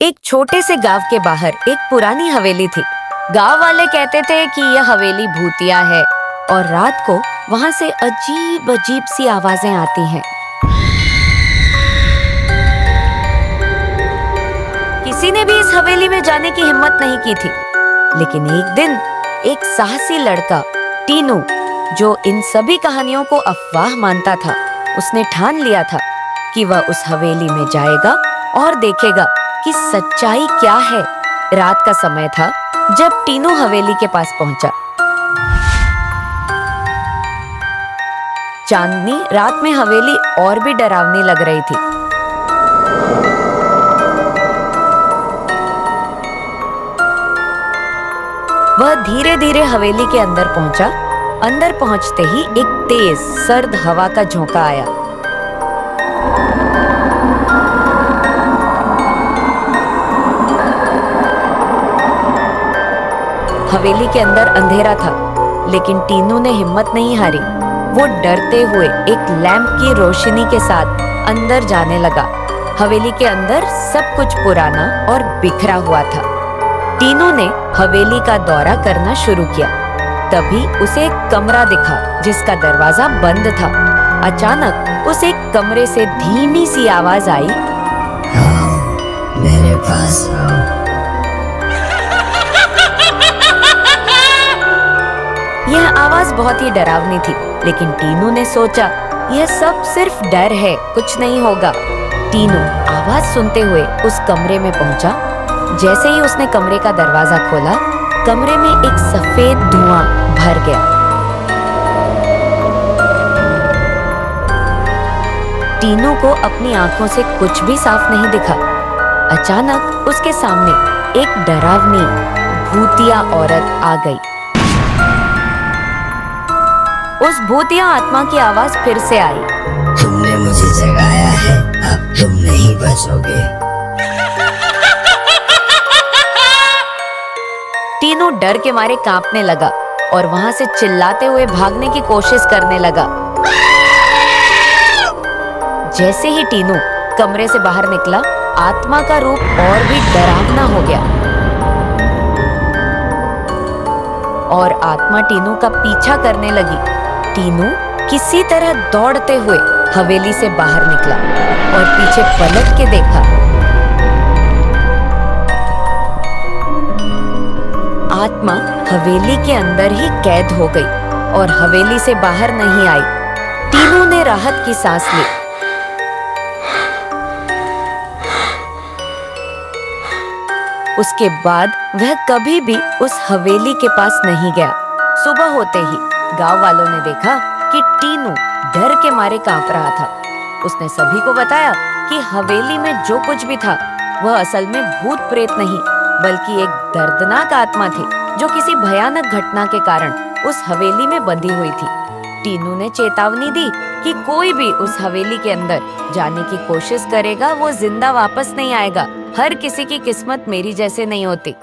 एक छोटे से गांव के बाहर एक पुरानी हवेली थी। गांव वाले कहते थे कि यह हवेली भूतिया है और रात को वहां से अजीब अजीब सी आवाजें आती हैं। किसी ने भी इस हवेली में जाने की हिम्मत नहीं की थी, लेकिन एक दिन एक साहसी लड़का टीनू, जो इन सभी कहानियों को अफवाह मानता था, उसने ठान लिया था कि वह उस हवेली में जाएगा और देखेगा कि सच्चाई क्या है। रात का समय था जब टीनू हवेली के पास पहुंचा। चांदनी रात में हवेली और भी डरावनी लग रही थी। वह धीरे धीरे हवेली के अंदर पहुंचा। अंदर पहुंचते ही एक तेज सर्द हवा का झोंका आया। हवेली के अंदर अंधेरा था, लेकिन टीनू ने हिम्मत नहीं हारी। वो डरते हुए एक लैंप की रोशनी के साथ अंदर जाने लगा। हवेली के अंदर सब कुछ पुराना और बिखरा हुआ था। टीनू ने हवेली का दौरा करना शुरू किया। तभी उसे एक कमरा दिखा जिसका दरवाजा बंद था। अचानक उस एक कमरे से धीमी सी आवाज आई, मेरे पास आओ। यह आवाज बहुत ही डरावनी थी, लेकिन टीनू ने सोचा यह सब सिर्फ डर है, कुछ नहीं होगा। टीनू आवाज सुनते हुए उस कमरे में पहुंचा। जैसे ही उसने कमरे का दरवाजा खोला, कमरे में एक सफेद धुआं भर गया। टीनू को अपनी आंखों से कुछ भी साफ नहीं दिखा। अचानक उसके सामने एक डरावनी भूतिया औरत आ गई। उस भूतिया आत्मा की आवाज फिर से आई, तुमने मुझे जगाया है, अब तुम नहीं बचोगे। टीनू डर के मारे कांपने लगा और वहां से चिल्लाते हुए भागने की कोशिश करने लगा। जैसे ही टीनू कमरे से बाहर निकला, आत्मा का रूप और भी डरावना हो गया और आत्मा टीनू का पीछा करने लगी। टीनू किसी तरह दौड़ते हुए हवेली से बाहर निकला और पीछे पलट के देखा। आत्मा हवेली के अंदर ही कैद हो गई और हवेली से बाहर नहीं आई। टीनू ने राहत की सांस ली। उसके बाद वह कभी भी उस हवेली के पास नहीं गया। सुबह होते ही गांव वालों ने देखा कि टीनू डर के मारे कांप रहा था। उसने सभी को बताया कि हवेली में जो कुछ भी था वह असल में भूत प्रेत नहीं, बल्कि एक दर्दनाक आत्मा थी जो किसी भयानक घटना के कारण उस हवेली में बंधी हुई थी। टीनू ने चेतावनी दी कि कोई भी उस हवेली के अंदर जाने की कोशिश करेगा वो जिंदा वापस नहीं आएगा। हर किसी की किस्मत मेरी जैसे नहीं होती।